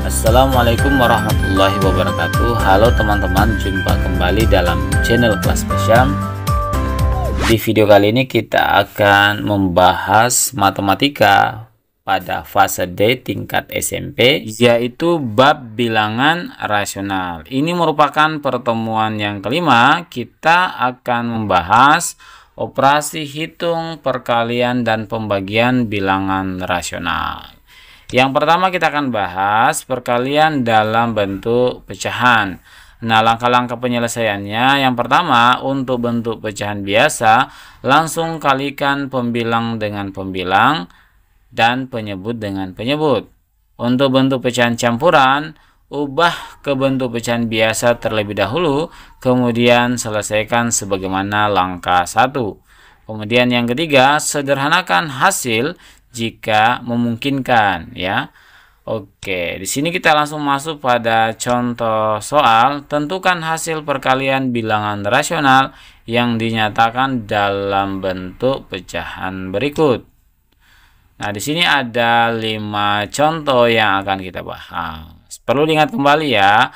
Assalamualaikum warahmatullahi wabarakatuh. Halo teman-teman, jumpa kembali dalam channel Kelas Spesial. Di video kali ini kita akan membahas matematika pada fase D tingkat SMP, yaitu bab bilangan rasional. Ini merupakan pertemuan yang kelima. Kita akan membahas operasi hitung, perkalian, dan pembagian bilangan rasional. Yang pertama kita akan bahas perkalian dalam bentuk pecahan. Nah, langkah-langkah penyelesaiannya, yang pertama untuk bentuk pecahan biasa, langsung kalikan pembilang dengan pembilang dan penyebut dengan penyebut. Untuk bentuk pecahan campuran, ubah ke bentuk pecahan biasa terlebih dahulu, kemudian selesaikan sebagaimana langkah 1. Kemudian yang ketiga, sederhanakan hasil jika memungkinkan, ya. Oke, di sini kita langsung masuk pada contoh soal. Tentukan hasil perkalian bilangan rasional yang dinyatakan dalam bentuk pecahan berikut. Nah, di sini ada 5 contoh yang akan kita bahas. Perlu diingat kembali ya,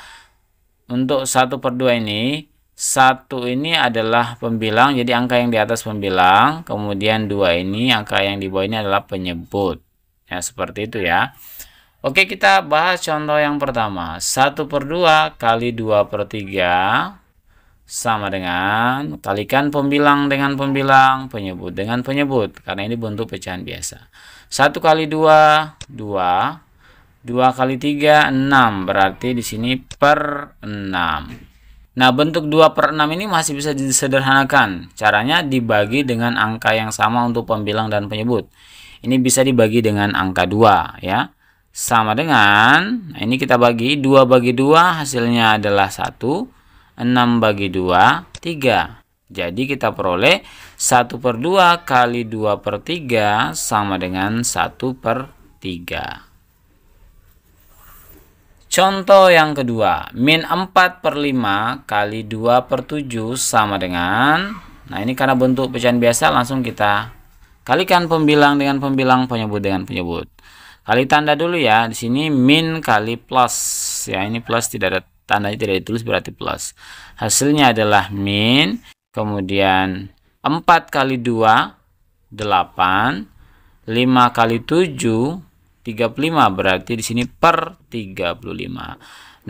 untuk 1/2 ini, 1 ini adalah pembilang, jadi angka yang di atas pembilang, kemudian 2 ini, angka yang di bawah ini adalah penyebut. Ya, seperti itu ya. Oke, kita bahas contoh yang pertama. 1/2 kali 2/3 sama dengan, kalikan pembilang dengan pembilang, penyebut dengan penyebut, karena ini bentuk pecahan biasa. 1 kali 2, 2. 2 kali 3, 6. Berarti di sini per 6. Nah, bentuk 2/6 ini masih bisa disederhanakan. Caranya dibagi dengan angka yang sama untuk pembilang dan penyebut. Ini bisa dibagi dengan angka 2 ya. Sama dengan, nah ini kita bagi 2 bagi 2, hasilnya adalah 1. 6 bagi 2, 3. Jadi kita peroleh 1/2 kali 2/3 sama dengan 1/3. Contoh yang kedua, min 4/5 kali 2/7 sama dengan, nah ini karena bentuk pecahan biasa, langsung kita kalikan pembilang dengan pembilang, penyebut dengan penyebut. Kali tanda dulu ya, di sini min kali plus, ya ini plus, tidak ada tandanya, tidak ditulis, berarti plus. Hasilnya adalah min, kemudian 4 kali 2, 8, 5 kali 7, 35, berarti di sini per 35.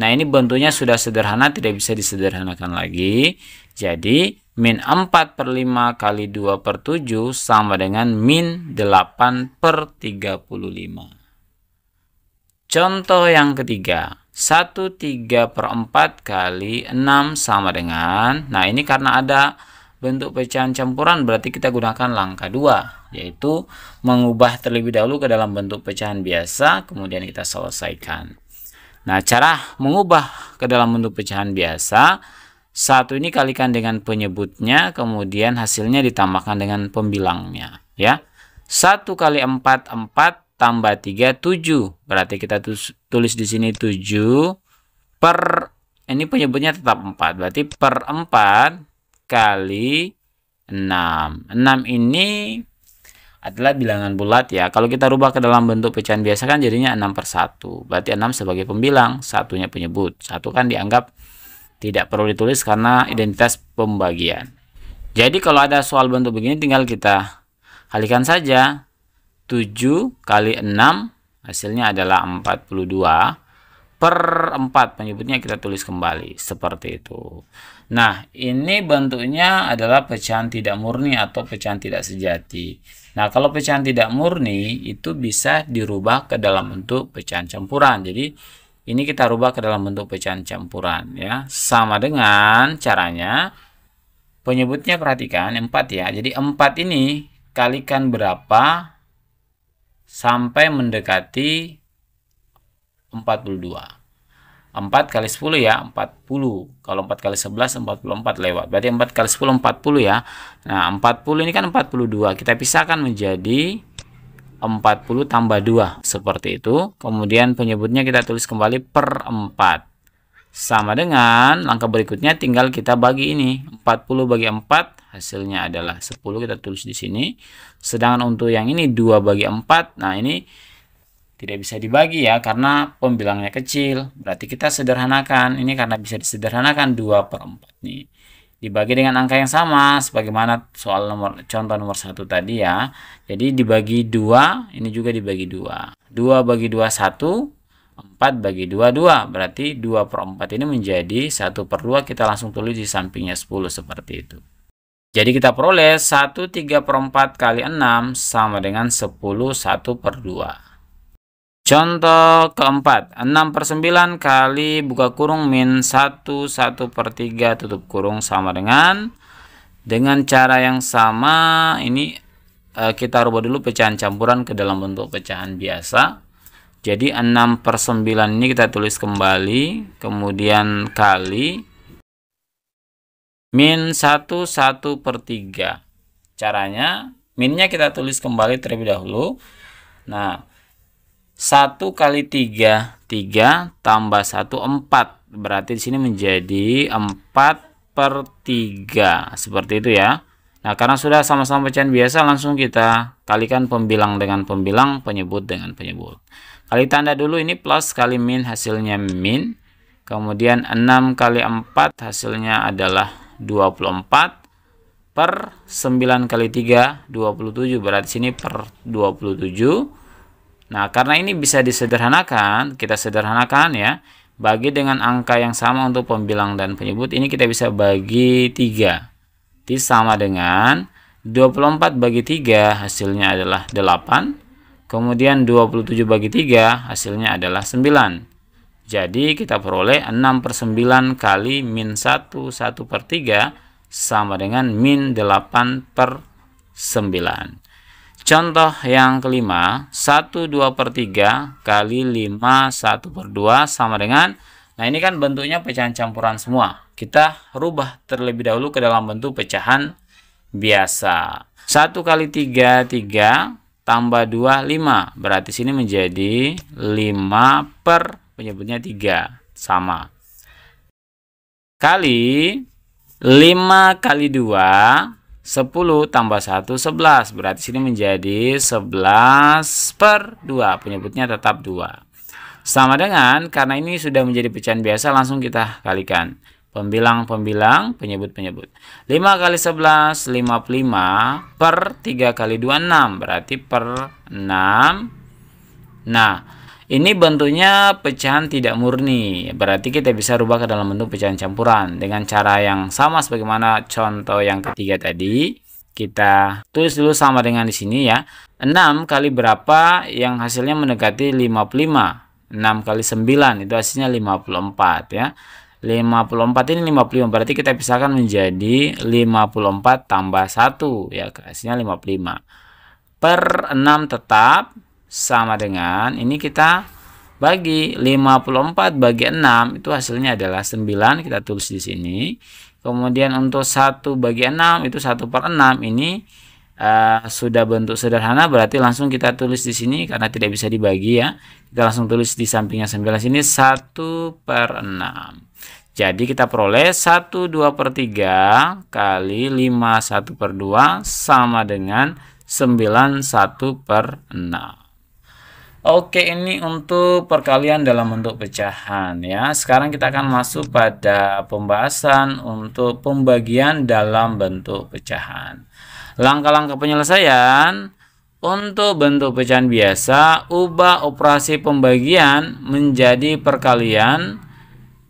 Nah, ini bentuknya sudah sederhana, tidak bisa disederhanakan lagi. Jadi, min 4/5 kali 2/7 sama dengan min 8/35. Contoh yang ketiga, 1/3/4 kali 6 sama dengan, nah ini karena ada bentuk pecahan campuran, berarti kita gunakan langkah 2, yaitu mengubah terlebih dahulu ke dalam bentuk pecahan biasa, kemudian kita selesaikan. Nah, cara mengubah ke dalam bentuk pecahan biasa, 1 ini kalikan dengan penyebutnya, kemudian hasilnya ditambahkan dengan pembilangnya, ya. 1 kali 4, 4 tambah 3, 7. Berarti kita tulis di sini 7 per, ini penyebutnya tetap 4, berarti per 4 kali 6. 6 ini adalah bilangan bulat ya. Kalau kita rubah ke dalam bentuk pecahan biasa kan jadinya 6/1. Berarti 6 sebagai pembilang, satunya penyebut. 1 kan dianggap tidak perlu ditulis karena identitas pembagian. Jadi kalau ada soal bentuk begini tinggal kita kalikan saja. 7 kali 6 hasilnya adalah 42. Per 4 penyebutnya kita tulis kembali seperti itu. Nah, ini bentuknya adalah pecahan tidak murni atau pecahan tidak sejati. Nah, kalau pecahan tidak murni itu bisa dirubah ke dalam bentuk pecahan campuran. Jadi ini kita rubah ke dalam bentuk pecahan campuran ya. Sama dengan caranya, penyebutnya perhatikan 4 ya. Jadi 4 ini kalikan berapa sampai mendekati 42. 4 kali 10 ya, 40. Kalau 4 kali 11, 44 lewat. Berarti 4 kali 10, 40 ya. Nah, 40 ini kan 42. Kita pisahkan menjadi 40 tambah 2. Seperti itu. Kemudian penyebutnya kita tulis kembali per 4. Sama dengan langkah berikutnya, tinggal kita bagi ini. 40 bagi 4, hasilnya adalah 10. Kita tulis di sini. Sedangkan untuk yang ini 2 bagi 4. Nah, ini tidak bisa dibagi ya, karena pembilangnya kecil. Berarti kita sederhanakan. Ini karena bisa disederhanakan 2/4 nih. Dibagi dengan angka yang sama, sebagaimana soal contoh nomor 1 tadi ya. Jadi dibagi 2, ini juga dibagi 2. 2 bagi 2, 1. 4 bagi 2, 2. Berarti 2/4 ini menjadi 1/2. Kita langsung tulis di sampingnya 10 seperti itu. Jadi kita peroleh 1/3/4 kali 6 sama dengan 10 1/2. Contoh keempat, 6/9 kali buka kurung min 1 1/3 tutup kurung sama dengan cara yang sama. Ini kita rubah dulu pecahan campuran ke dalam bentuk pecahan biasa. Jadi 6/9 ini kita tulis kembali, kemudian kali min 1 1/3. Caranya, minnya kita tulis kembali terlebih dahulu. Nah, 1 kali 3, 3 tambah 1, 4. Berarti di sini menjadi 4/3. Seperti itu ya. Nah, karena sudah sama-sama pecahan biasa, langsung kita kalikan pembilang dengan pembilang, penyebut dengan penyebut. Kali tanda dulu, ini plus kali min hasilnya min. Kemudian 6 kali 4 hasilnya adalah 24 per 9 kali 3 27, berarti sini per 27. Nah, karena ini bisa disederhanakan, kita sederhanakan ya. Bagi dengan angka yang sama untuk pembilang dan penyebut, ini kita bisa bagi 3. Ini sama dengan 24 bagi 3 hasilnya adalah 8. Kemudian 27 bagi 3 hasilnya adalah 9. Jadi kita peroleh 6/9 kali min 1 1/3 sama dengan min 8/9. Contoh yang kelima, 1 2/3 kali 5 1/2 sama dengan, nah ini kan bentuknya pecahan campuran semua. Kita rubah terlebih dahulu ke dalam bentuk pecahan biasa. 1 kali 3 3 tambah 2 5. Berarti sini menjadi 5 per penyebutnya 3 sama. Kali 5 kali 2 10 tambah 1 11. Berarti sini menjadi 11/2. Penyebutnya tetap 2. Sama dengan, karena ini sudah menjadi pecahan biasa, langsung kita kalikan. Pembilang-pembilang, penyebut-penyebut. 5 kali 11, 55 per 3 kali 2, 6. Berarti per 6. Nah, ini bentuknya pecahan tidak murni. Berarti kita bisa rubah ke dalam bentuk pecahan campuran. Dengan cara yang sama sebagaimana contoh yang ketiga tadi. Kita tulis dulu sama dengan di sini ya. 6 kali berapa yang hasilnya mendekati 55. 6 kali 9 itu hasilnya 54 ya. 54 ini 55, berarti kita pisahkan menjadi 54 tambah 1 ya, hasilnya 55 per 6 tetap sama dengan, ini kita bagi 54 bagi 6 itu hasilnya adalah 9, kita tulis di sini. Kemudian untuk 1 bagi 6 itu 1/6, ini sudah bentuk sederhana, berarti langsung kita tulis di sini karena tidak bisa dibagi ya. Kita langsung tulis di sampingnya 9 sini 1/6. Jadi kita peroleh 1 2/3 kali 5 1/2 sama dengan 9 1/6. Oke, ini untuk perkalian dalam bentuk pecahan ya. Sekarang kita akan masuk pada pembahasan untuk pembagian dalam bentuk pecahan. Langkah-langkah penyelesaian. Untuk bentuk pecahan biasa, ubah operasi pembagian menjadi perkalian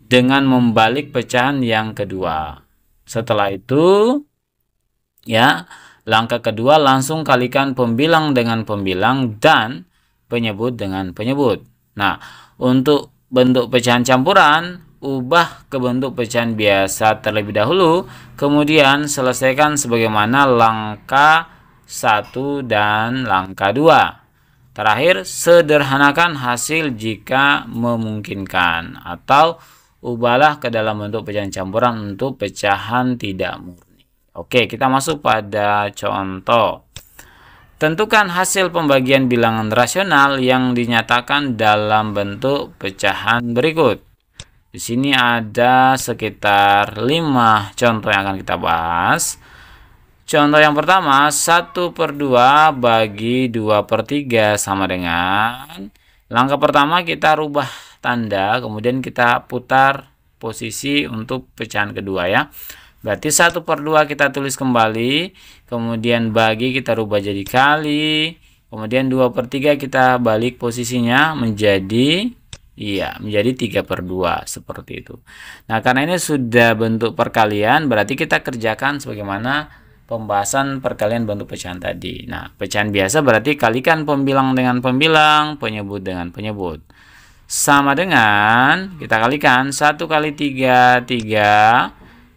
dengan membalik pecahan yang kedua. Setelah itu, ya, langkah kedua langsung kalikan pembilang dengan pembilang dan penyebut dengan penyebut. Nah, untuk bentuk pecahan campuran, ubah ke bentuk pecahan biasa terlebih dahulu, kemudian selesaikan sebagaimana langkah 1 dan langkah 2. Terakhir, sederhanakan hasil jika memungkinkan, atau ubahlah ke dalam bentuk pecahan campuran untuk pecahan tidak murni. Oke, kita masuk pada contoh. Tentukan hasil pembagian bilangan rasional yang dinyatakan dalam bentuk pecahan berikut. Di sini ada sekitar 5 contoh yang akan kita bahas. Contoh yang pertama, 1/2 bagi 2/3 sama dengan Langkah pertama kita rubah tanda, kemudian kita putar posisi untuk pecahan kedua ya. Berarti 1/2 kita tulis kembali, kemudian bagi kita rubah jadi kali, kemudian 2/3 kita balik posisinya menjadi menjadi 3/2 seperti itu. Nah, karena ini sudah bentuk perkalian, berarti kita kerjakan sebagaimana pembahasan perkalian bentuk pecahan tadi. Nah, pecahan biasa berarti kalikan pembilang dengan pembilang, penyebut dengan penyebut. Sama dengan, kita kalikan 1 kali 3, 3.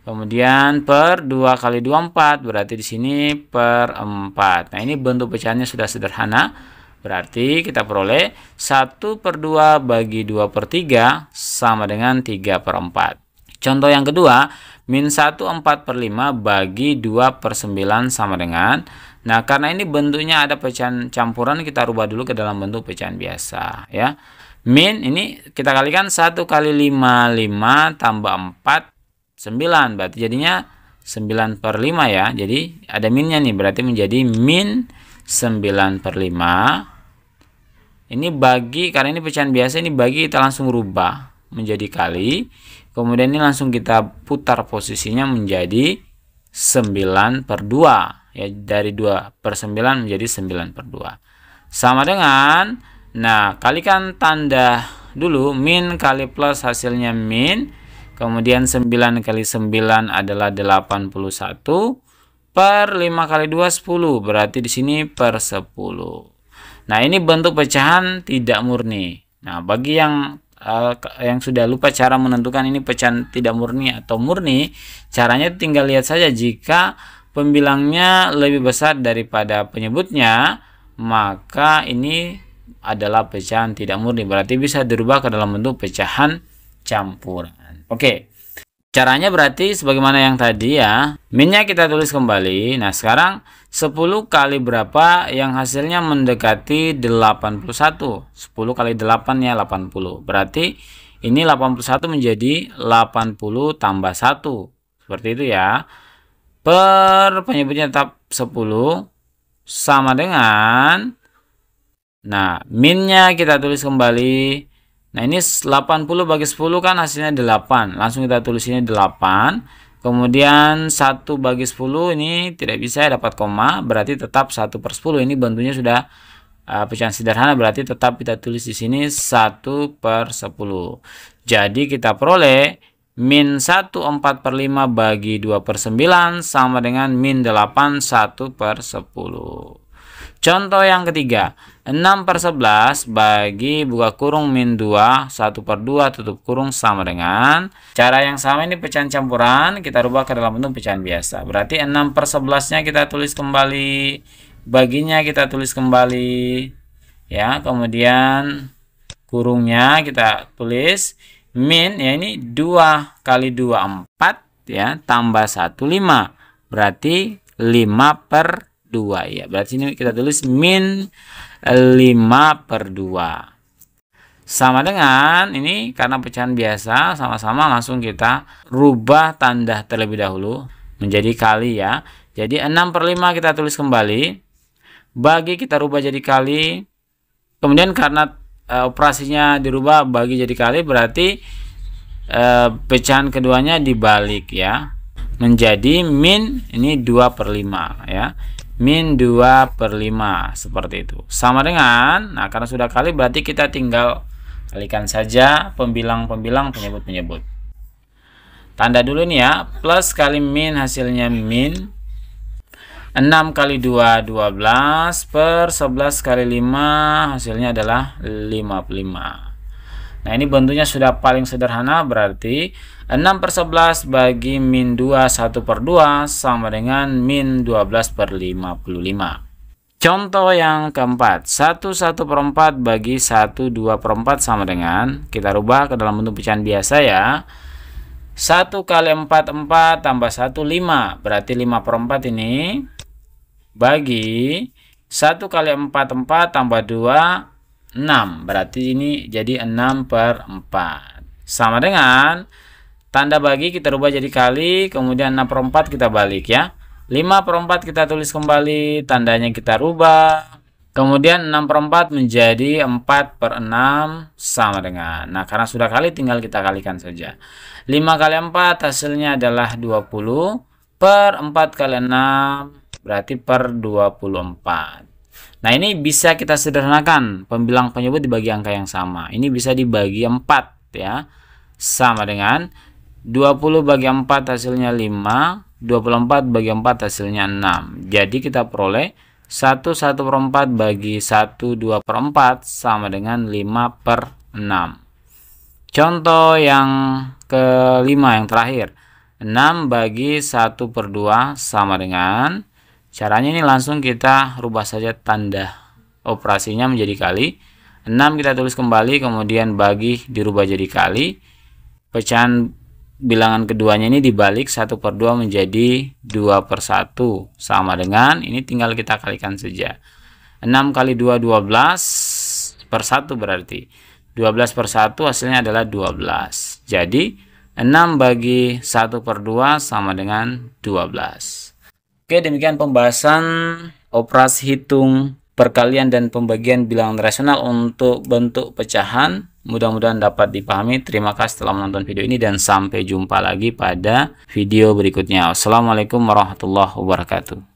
Kemudian per 2 kali 2, 4. Berarti di sini per 4. Nah, ini bentuk pecahannya sudah sederhana. Berarti kita peroleh 1/2 bagi 2/3 sama dengan 3/4. Contoh yang kedua, min 1 4/5 bagi 2/9 sama dengan. Nah, karena ini bentuknya ada pecahan campuran, kita rubah dulu ke dalam bentuk pecahan biasa ya. Min ini kita kalikan 1 kali 5, 5 tambah 4, 9. Berarti jadinya 9/5 ya. Jadi ada minnya nih, berarti menjadi min 9/5. Ini bagi, karena ini pecahan biasa, ini bagi kita langsung rubah menjadi kali. Kemudian ini langsung kita putar posisinya menjadi 9/2. Ya, dari 2/9 menjadi 9/2. Sama dengan, nah, kalikan tanda dulu, min kali plus hasilnya min. Kemudian 9 kali 9 adalah 81. Per 5 kali 2, 10. Berarti di sini per 10. Nah, ini bentuk pecahan tidak murni. Nah, bagi yang sudah lupa cara menentukan ini pecahan tidak murni atau murni, caranya tinggal lihat saja, jika pembilangnya lebih besar daripada penyebutnya, maka ini adalah pecahan tidak murni. Berarti bisa dirubah ke dalam bentuk pecahan campuran. Oke. Caranya berarti sebagaimana yang tadi ya. Minnya kita tulis kembali. Nah, sekarang 10 kali berapa yang hasilnya mendekati 81. 10 kali 8 ya 80. Berarti ini 81 menjadi 80 tambah 1. Seperti itu ya. Per penyebutnya tetap 10 sama dengan, nah, minnya kita tulis kembali. Nah, ini 80 bagi 10 kan hasilnya 8. Langsung kita tulis ini 8. Kemudian 1 bagi 10 ini tidak bisa dapat koma, berarti tetap 1/10. Ini bentuknya sudah pecahan sederhana, berarti tetap kita tulis di sini 1/10. Jadi kita peroleh min 1 4/5 bagi 2/9 sama dengan min 8 1/10. Contoh yang ketiga, 6/11 bagi buka kurung min 2 1/2 tutup kurung sama dengan. Cara yang sama, ini pecahan campuran, kita rubah ke dalam bentuk pecahan biasa. Berarti 6/11-nya kita tulis kembali, baginya kita tulis kembali ya, kemudian kurungnya kita tulis min ya, ini 2 kali 2 4 ya, tambah 1 5. Berarti 5/2 ya. Berarti ini kita tulis min 5/2. Sama dengan ini, karena pecahan biasa, sama-sama langsung kita rubah tanda terlebih dahulu menjadi kali ya. Jadi 6/5 kita tulis kembali, bagi kita rubah jadi kali. Kemudian karena operasinya dirubah bagi jadi kali, berarti pecahan keduanya dibalik ya, menjadi min ini 2/5 ya. Min 2/5 seperti itu. Sama dengan, nah, karena sudah kali berarti kita tinggal kalikan saja pembilang-pembilang, penyebut-penyebut. Tanda dulu nih ya, plus kali min hasilnya min. 6 kali 2 12 per 11 kali 5 hasilnya adalah 55. Nah, ini bentuknya sudah paling sederhana, berarti 6/11 bagi min 2 1/2 sama dengan min 12/55. Contoh yang keempat, 1 1/4 bagi 1 2/4 sama dengan, kita rubah ke dalam bentuk pecahan biasa ya. 1 kali 4 4 tambah 1 5, berarti 5/4 ini, bagi 1 kali 4 4 tambah 2 6, berarti ini jadi 6/4. Sama dengan tanda bagi kita rubah jadi kali, kemudian 6/4 kita balik ya. 5/4 kita tulis kembali, tandanya kita rubah. Kemudian 6/4 menjadi 4/6 sama dengan. Nah, karena sudah kali tinggal kita kalikan saja. 5 kali 4 hasilnya adalah 20 per 4 kali 6 berarti per 24. Nah, ini bisa kita sederhanakan. Pembilang penyebut dibagi angka yang sama. Ini bisa dibagi 4 ya. Sama dengan 20 bagi 4 hasilnya 5, 24 bagi 4 hasilnya 6. Jadi kita peroleh 1/4 bagi 1/2/4 sama dengan 5/6. Contoh yang kelima, yang terakhir, 6 bagi 1/2 sama dengan, caranya ini langsung kita rubah saja tanda operasinya menjadi kali. 6 kita tulis kembali, kemudian bagi dirubah jadi kali. Pecahan bilangan keduanya ini dibalik, 1/2 menjadi 2/1 sama dengan, ini tinggal kita kalikan saja. 6 kali 2 12/1 berarti 12/1 hasilnya adalah 12. Jadi 6 bagi 1/2 sama dengan 12. Oke, demikian pembahasan operasi hitung perkalian dan pembagian bilangan rasional untuk bentuk pecahan. Mudah-mudahan dapat dipahami. Terima kasih telah menonton video ini dan sampai jumpa lagi pada video berikutnya. Wassalamualaikum warahmatullahi wabarakatuh.